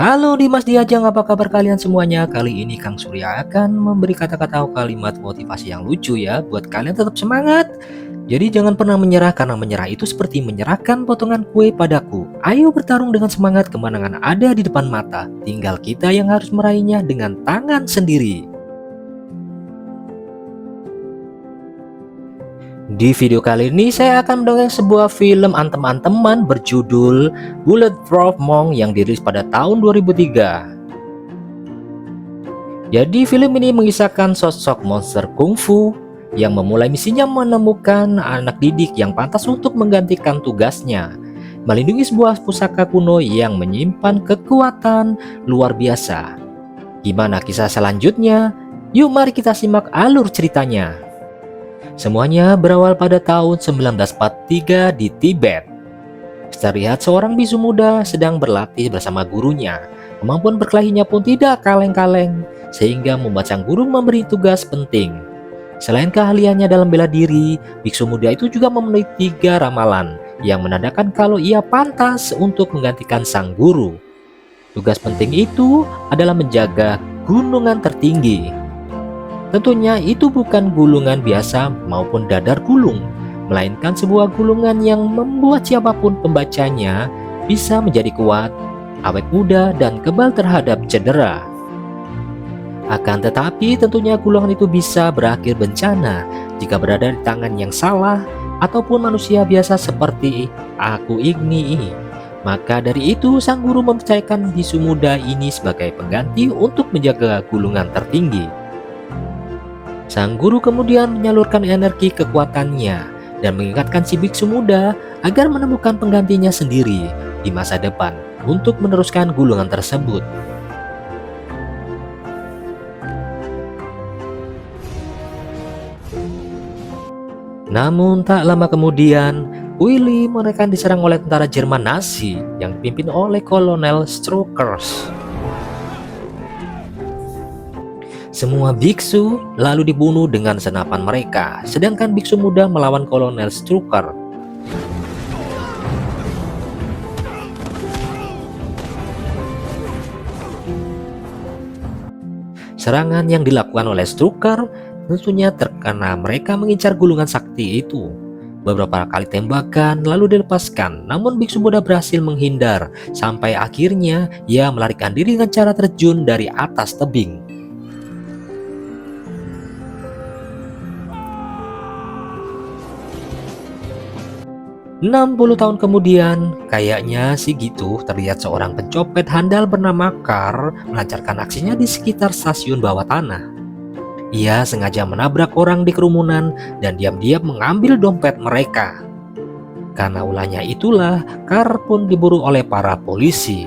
Halo Dimas Diajeng, apa kabar kalian semuanya? Kali ini Kang Surya akan memberi kata-kata atau kalimat motivasi yang lucu ya, buat kalian tetap semangat. Jadi jangan pernah menyerah, karena menyerah itu seperti menyerahkan potongan kue padaku. Ayo bertarung dengan semangat, kemenangan ada di depan mata. Tinggal kita yang harus meraihnya dengan tangan sendiri. Di video kali ini saya akan mendongeng sebuah film antem-anteman berjudul Bulletproof Monk yang dirilis pada tahun 2003. Jadi film ini mengisahkan sosok monster kungfu yang memulai misinya menemukan anak didik yang pantas untuk menggantikan tugasnya, melindungi sebuah pusaka kuno yang menyimpan kekuatan luar biasa. Gimana kisah selanjutnya? Yuk mari kita simak alur ceritanya. Semuanya berawal pada tahun 1943 di Tibet. Terlihat seorang bisu muda sedang berlatih bersama gurunya. Kemampuan berkelahinya pun tidak kaleng-kaleng, sehingga membuat sang guru memberi tugas penting. Selain keahliannya dalam bela diri, biksu muda itu juga memenuhi 3 ramalan yang menandakan kalau ia pantas untuk menggantikan sang guru. Tugas penting itu adalah menjaga gunungan tertinggi. Tentunya itu bukan gulungan biasa maupun dadar gulung, melainkan sebuah gulungan yang membuat siapapun pembacanya bisa menjadi kuat, awet muda, dan kebal terhadap cedera. Akan tetapi tentunya gulungan itu bisa berakhir bencana jika berada di tangan yang salah ataupun manusia biasa seperti aku ini. Maka dari itu sang guru mempercayakan bisu muda ini sebagai pengganti untuk menjaga gulungan tertinggi. Sang guru kemudian menyalurkan energi kekuatannya dan mengingatkan si biksu muda agar menemukan penggantinya sendiri di masa depan untuk meneruskan gulungan tersebut. Namun tak lama kemudian, Willy mereka diserang oleh tentara Jerman Nazi yang dipimpin oleh Kolonel Struckers. Semua biksu lalu dibunuh dengan senapan mereka, sedangkan biksu muda melawan Kolonel Strucker. Serangan yang dilakukan oleh Strucker tentunya terkena mereka mengincar gulungan sakti itu. Beberapa kali tembakan lalu dilepaskan, namun biksu muda berhasil menghindar sampai akhirnya ia melarikan diri dengan cara terjun dari atas tebing. 60 tahun kemudian, kayaknya sih gitu, terlihat seorang pencopet handal bernama Carl melancarkan aksinya di sekitar stasiun bawah tanah. Ia sengaja menabrak orang di kerumunan dan diam-diam mengambil dompet mereka. Karena ulahnya itulah, Carl pun diburu oleh para polisi.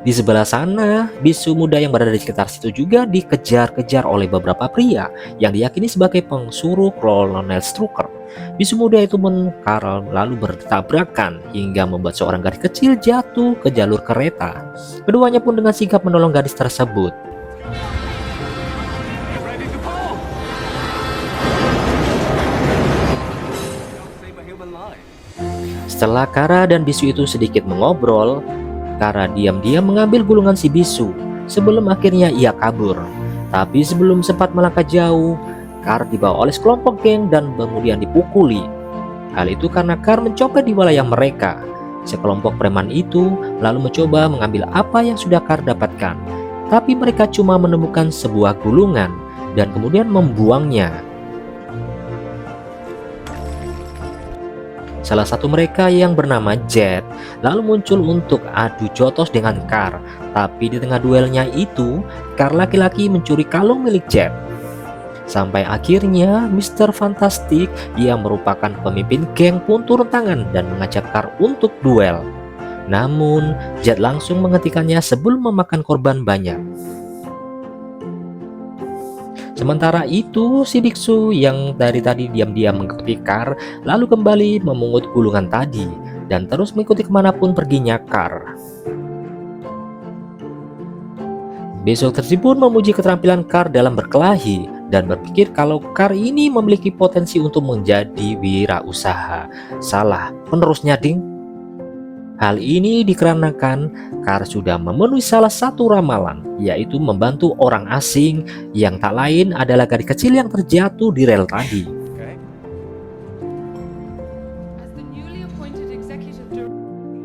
Di sebelah sana, bisu muda yang berada di sekitar situ juga dikejar-kejar oleh beberapa pria yang diyakini sebagai pengsuruh Kolonel Strucker. Bisu muda itu Carl lalu bertabrakan hingga membuat seorang gadis kecil jatuh ke jalur kereta. Keduanya pun dengan sigap menolong gadis tersebut. Setelah Kara dan bisu itu sedikit mengobrol, Kara diam-diam mengambil gulungan si bisu sebelum akhirnya ia kabur. Tapi sebelum sempat melangkah jauh, Kar dibawa oleh sekelompok geng dan kemudian dipukuli. Hal itu karena Kar mencopet di wilayah mereka. Sekelompok preman itu lalu mencoba mengambil apa yang sudah Kar dapatkan, tapi mereka cuma menemukan sebuah gulungan dan kemudian membuangnya. Salah satu mereka yang bernama Jet lalu muncul untuk adu jotos dengan Carl. Tapi di tengah duelnya itu, Carl laki-laki mencuri kalung milik Jet. Sampai akhirnya Mr. Fantastic yang merupakan pemimpin geng pun turun tangan dan mengajak Carl untuk duel. Namun Jet langsung menghentikannya sebelum memakan korban banyak. Sementara itu, si biksu yang dari tadi diam-diam mengikuti Carl lalu kembali memungut gulungan tadi dan terus mengikuti kemanapun perginya Carl. Besok tersebut memuji keterampilan Carl dalam berkelahi dan berpikir kalau Kar ini memiliki potensi untuk menjadi wirausaha. Salah penerusnya, ding. Hal ini dikarenakan Kar sudah memenuhi salah satu ramalan, yaitu membantu orang asing yang tak lain adalah gadis kecil yang terjatuh di rel tadi.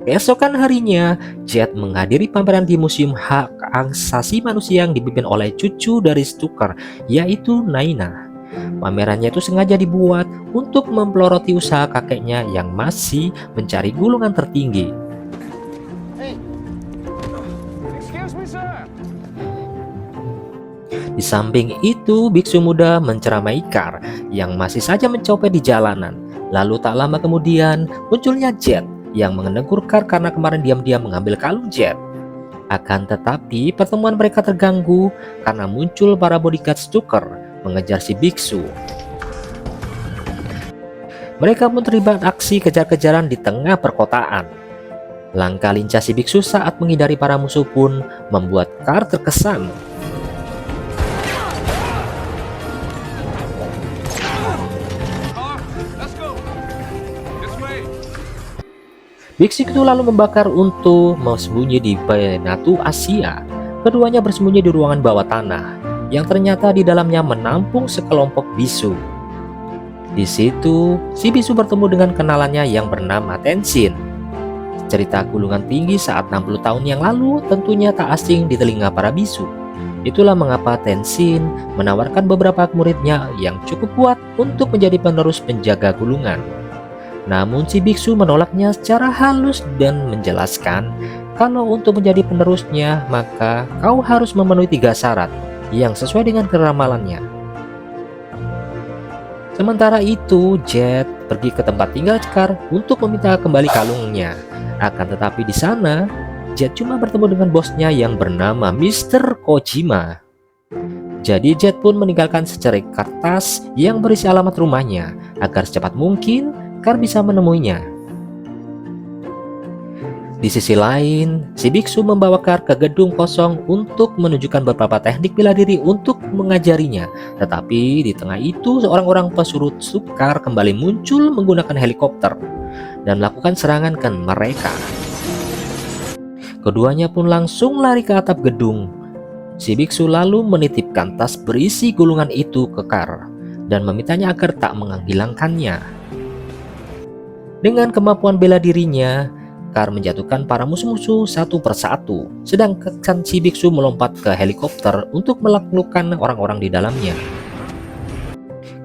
Keesokan harinya, Jet menghadiri pameran di Museum Hak Asasi Manusia yang dipimpin oleh cucu dari Stucker, yaitu Naina. Pamerannya itu sengaja dibuat untuk mempeloroti usaha kakeknya yang masih mencari gulungan tertinggi. Di samping itu, biksu muda menceramai Kar yang masih saja mencopet di jalanan. Lalu tak lama kemudian munculnya Jet yang menegur Kar karena kemarin diam-diam mengambil kalung Jet. Akan tetapi pertemuan mereka terganggu karena muncul para bodyguard Stucker mengejar si biksu. Mereka pun terlibat aksi kejar-kejaran di tengah perkotaan. Langkah lincah si biksu saat menghindari para musuh pun membuat Kar terkesan. Biksu itu lalu membakar untuk bersembunyi di Benatu Asia. Keduanya bersembunyi di ruangan bawah tanah yang ternyata di dalamnya menampung sekelompok bisu. Di situ, si bisu bertemu dengan kenalannya yang bernama Tenshin. Cerita gulungan tinggi saat 60 tahun yang lalu tentunya tak asing di telinga para bisu. Itulah mengapa Tenshin menawarkan beberapa muridnya yang cukup kuat untuk menjadi penerus penjaga gulungan. Namun si biksu menolaknya secara halus dan menjelaskan kalau untuk menjadi penerusnya maka kau harus memenuhi 3 syarat yang sesuai dengan keramalannya. Sementara itu, Jet pergi ke tempat tinggal Kar untuk meminta kembali kalungnya. Akan tetapi di sana, Jet cuma bertemu dengan bosnya yang bernama Mr. Kojima. Jadi Jet pun meninggalkan secerik kertas yang berisi alamat rumahnya agar secepat mungkin Kar bisa menemuinya. Di sisi lain, si biksu membawa Kar ke gedung kosong untuk menunjukkan beberapa teknik bela diri untuk mengajarinya. Tetapi di tengah itu orang-orang pesuruh Stucker kembali muncul menggunakan helikopter dan melakukan serangan ke mereka. Keduanya pun langsung lari ke atap gedung. Si biksu lalu menitipkan tas berisi gulungan itu ke Kar dan memintanya agar tak menghilangkannya. Dengan kemampuan bela dirinya, Kar menjatuhkan para musuh-musuh satu persatu, sedangkan si biksu melompat ke helikopter untuk menaklukkan orang-orang di dalamnya.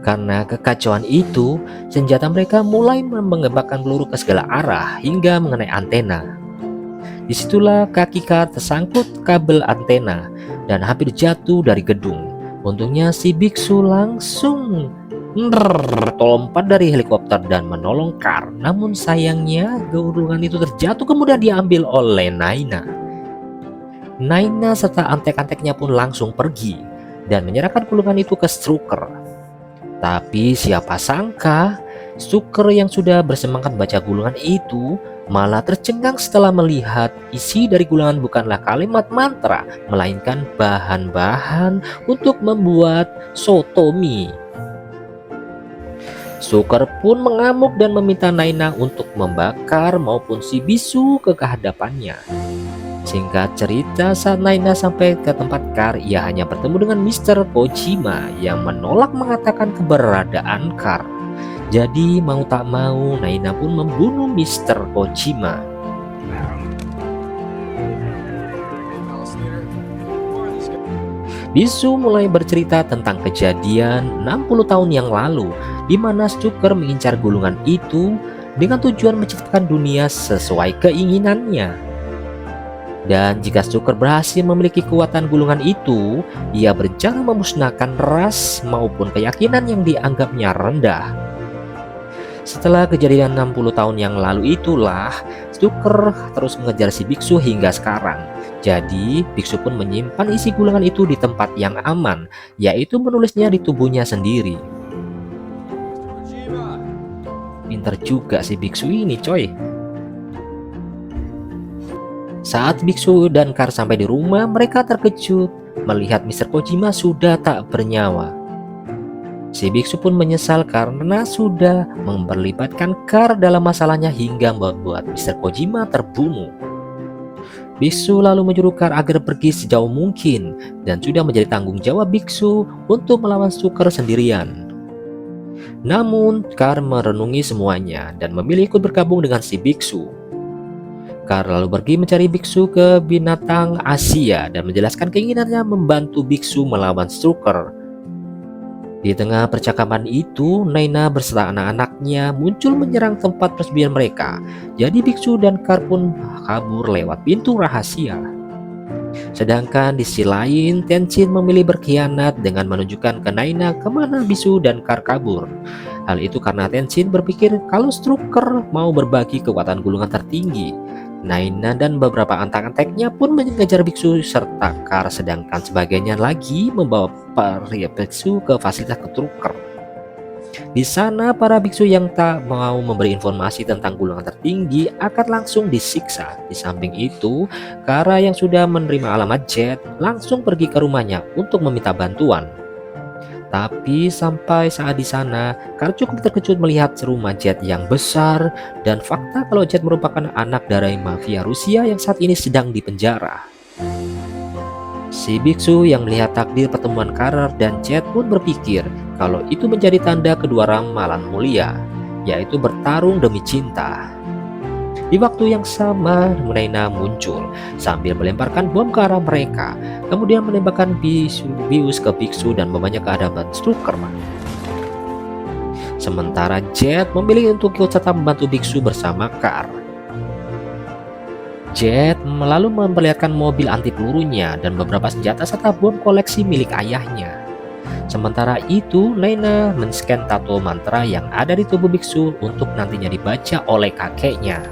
Karena kekacauan itu, senjata mereka mulai menembakkan peluru ke segala arah hingga mengenai antena. Disitulah kaki Kar tersangkut kabel antena dan hampir jatuh dari gedung. Untungnya si biksu langsung terlompat dari helikopter dan menolong Kar. Namun sayangnya gulungan itu terjatuh kemudian diambil oleh Naina. Naina serta antek-anteknya pun langsung pergi dan menyerahkan gulungan itu ke Stucker. Tapi siapa sangka Stucker yang sudah bersemangat baca gulungan itu malah tercengang setelah melihat isi dari gulungan bukanlah kalimat mantra, melainkan bahan-bahan untuk membuat soto mie. Stucker pun mengamuk dan meminta Naina untuk membakar maupun si bisu ke hadapannya. Singkat cerita, saat Naina sampai ke tempat Kar, ia hanya bertemu dengan Mr. Kojima yang menolak mengatakan keberadaan Kar. Jadi mau tak mau Naina pun membunuh Mr. Kojima. Bisu mulai bercerita tentang kejadian 60 tahun yang lalu di mana Stucker mengincar gulungan itu dengan tujuan menciptakan dunia sesuai keinginannya. Dan jika Stucker berhasil memiliki kekuatan gulungan itu, ia berencana memusnahkan ras maupun keyakinan yang dianggapnya rendah. Setelah kejadian 60 tahun yang lalu itulah, Stucker terus mengejar si biksu hingga sekarang. Jadi, biksu pun menyimpan isi gulungan itu di tempat yang aman, yaitu menulisnya di tubuhnya sendiri. Pinter juga si biksu ini, coy. Saat biksu dan Kar sampai di rumah, mereka terkejut melihat Mr. Kojima sudah tak bernyawa. Si biksu pun menyesal karena sudah memperlibatkan Kar dalam masalahnya hingga membuat Mr. Kojima terbunuh. Biksu lalu menyuruh Kar agar pergi sejauh mungkin dan sudah menjadi tanggung jawab biksu untuk melawan Stuker sendirian. Namun, Kar merenungi semuanya dan memilih ikut bergabung dengan si biksu. Kar lalu pergi mencari biksu ke binatang Asia dan menjelaskan keinginannya membantu biksu melawan Stuker. Di tengah percakapan itu, Naina beserta anak-anaknya muncul menyerang tempat persembunyian mereka. Jadi biksu dan Kar pun kabur lewat pintu rahasia. Sedangkan di sisi lain, Tenshin memilih berkhianat dengan menunjukkan ke Naina kemana biksu dan Kar kabur. Hal itu karena Tenshin berpikir kalau Strucker mau berbagi kekuatan gulungan tertinggi. Naina dan beberapa antek-anteknya pun mengejar biksu serta Kar, sedangkan sebagiannya lagi membawa para biksu ke fasilitas Strucker. Di sana para biksu yang tak mau memberi informasi tentang gulungan tertinggi akan langsung disiksa. Di samping itu, Kara yang sudah menerima alamat Jet langsung pergi ke rumahnya untuk meminta bantuan. Tapi sampai saat di sana, Kara cukup terkejut melihat rumah Jet yang besar dan fakta kalau Jet merupakan anak dari mafia Rusia yang saat ini sedang dipenjara. Si biksu yang melihat takdir pertemuan Kara dan Jet pun berpikir kalau itu menjadi tanda kedua ramalan mulia, yaitu bertarung demi cinta. Di waktu yang sama, Naina muncul sambil melemparkan bom ke arah mereka, kemudian menembakkan bius ke biksu dan membawanya ke hadapan Strucker. Sementara Jet memilih untuk ikut serta membantu biksu bersama Kar. Jet lalu memperlihatkan mobil anti pelurunya dan beberapa senjata serta bom koleksi milik ayahnya. Sementara itu, Naina men-scan tato mantra yang ada di tubuh biksu untuk nantinya dibaca oleh kakeknya.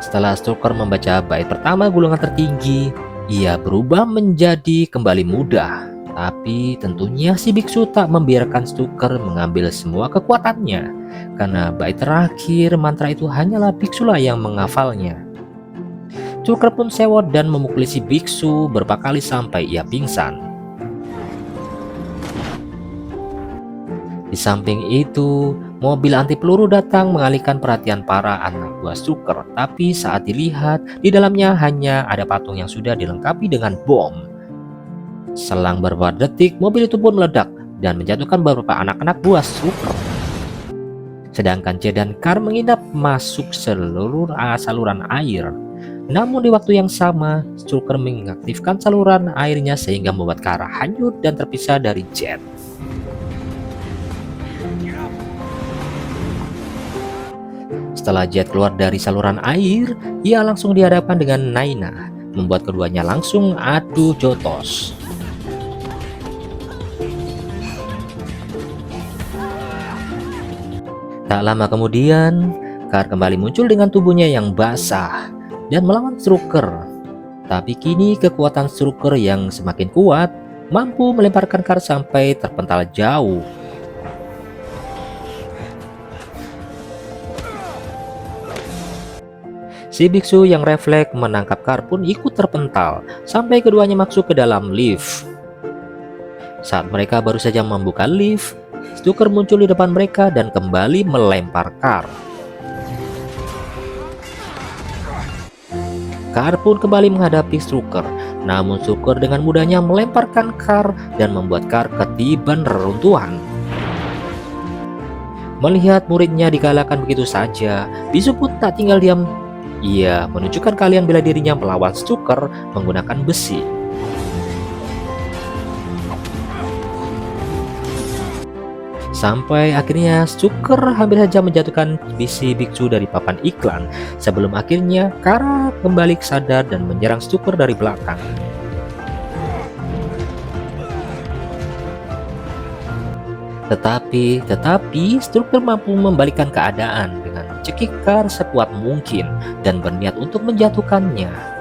Setelah Strucker membaca bait pertama gulungan tertinggi, ia berubah menjadi kembali muda. Tapi tentunya si biksu tak membiarkan Strucker mengambil semua kekuatannya, karena bait terakhir mantra itu hanyalah biksu lah yang menghafalnya. Strucker pun sewot dan memukuli si biksu beberapa kali sampai ia pingsan. Di samping itu, mobil anti peluru datang mengalihkan perhatian para anak buah Strucker, tapi saat dilihat, di dalamnya hanya ada patung yang sudah dilengkapi dengan bom. Selang beberapa detik, mobil itu pun meledak dan menjatuhkan beberapa anak-anak buah Strucker. Sedangkan Jet dan Kar menginap masuk seluruh saluran air. Namun di waktu yang sama, Strucker mengaktifkan saluran airnya sehingga membuat Kar hanyut dan terpisah dari Jet. Setelah Jet keluar dari saluran air, ia langsung dihadapkan dengan Naina, membuat keduanya langsung adu jotos. Tak lama kemudian, Kar kembali muncul dengan tubuhnya yang basah dan melawan Strucker. Tapi kini kekuatan Strucker yang semakin kuat mampu melemparkan Kar sampai terpental jauh. Si biksu yang refleks menangkap Kar pun ikut terpental sampai keduanya masuk ke dalam lift. Saat mereka baru saja membuka lift, Strucker muncul di depan mereka dan kembali melempar Kar. Kar pun kembali menghadapi Strucker, namun Strucker dengan mudahnya melemparkan Kar dan membuat Kar ketiban reruntuhan. Melihat muridnya dikalahkan begitu saja, biksu pun tak tinggal diam. Ia menunjukkan kalian bela dirinya melawan Strucker menggunakan besi. Sampai akhirnya Strucker hampir saja menjatuhkan bisi biksu dari papan iklan, sebelum akhirnya Kara kembali sadar dan menyerang Strucker dari belakang. Tetapi Strucker mampu membalikkan keadaan dengan mencekik Kar sekuat mungkin dan berniat untuk menjatuhkannya.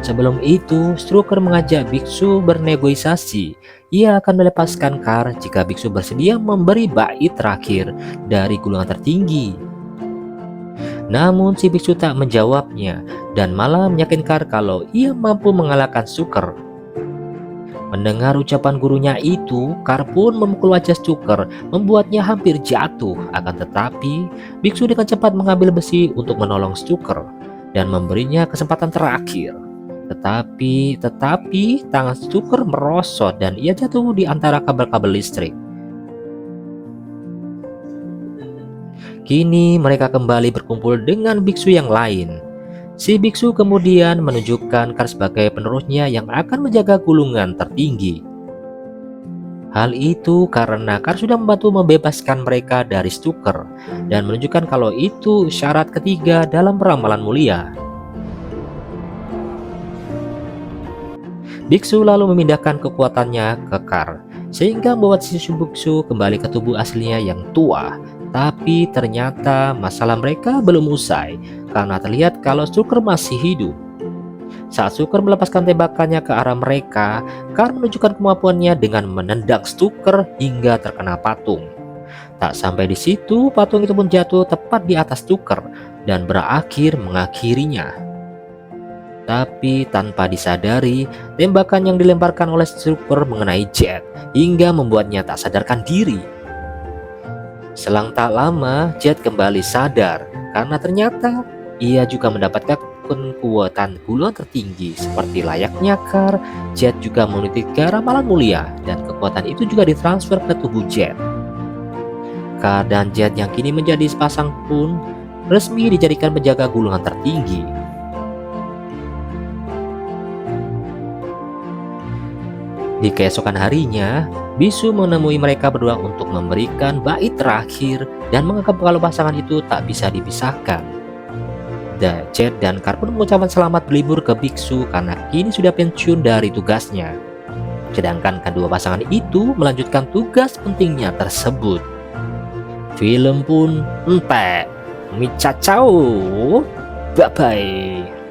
Sebelum itu, Strucker mengajak biksu bernegosiasi. Ia akan melepaskan Kar jika biksu bersedia memberi bait terakhir dari gulungan tertinggi. Namun si biksu tak menjawabnya dan malah meyakinkan Kar kalau ia mampu mengalahkan Strucker. Mendengar ucapan gurunya itu, Kar pun memukul wajah Stuker, membuatnya hampir jatuh. Akan tetapi, biksu dengan cepat mengambil besi untuk menolong Stuker dan memberinya kesempatan terakhir. Tetapi tangan Stuker merosot dan ia jatuh di antara kabel-kabel listrik. Kini mereka kembali berkumpul dengan biksu yang lain. Si biksu kemudian menunjukkan Kar sebagai penerusnya yang akan menjaga gulungan tertinggi. Hal itu karena Kar sudah membantu membebaskan mereka dari Stuker dan menunjukkan kalau itu syarat ketiga dalam ramalan mulia. Biksu lalu memindahkan kekuatannya ke Kar, sehingga membuat si biksu kembali ke tubuh aslinya yang tua. Tapi ternyata masalah mereka belum usai, karena terlihat kalau Stuker masih hidup. Saat Stuker melepaskan tembakannya ke arah mereka, Kar menunjukkan kemampuannya dengan menendang Stuker hingga terkena patung. Tak sampai di situ, patung itu pun jatuh tepat di atas Stuker dan berakhir mengakhirinya. Tapi tanpa disadari, tembakan yang dilemparkan oleh Stuker mengenai Jet hingga membuatnya tak sadarkan diri. Selang tak lama, Jet kembali sadar karena ternyata ia juga mendapatkan kekuatan gulungan tertinggi. Seperti layaknya Kar, Jet juga memiliki ramalan mulia dan kekuatan itu juga ditransfer ke tubuh Jet. Kar dan Jet yang kini menjadi sepasang pun resmi dijadikan penjaga gulungan tertinggi. Di keesokan harinya, Biksu menemui mereka berdua untuk memberikan bait terakhir dan menganggap kalau pasangan itu tak bisa dipisahkan. Jet dan Kar pun mengucapkan selamat berlibur ke Biksu karena kini sudah pensiun dari tugasnya. Sedangkan kedua pasangan itu melanjutkan tugas pentingnya tersebut. Film pun entek. Micacau. Bye-bye.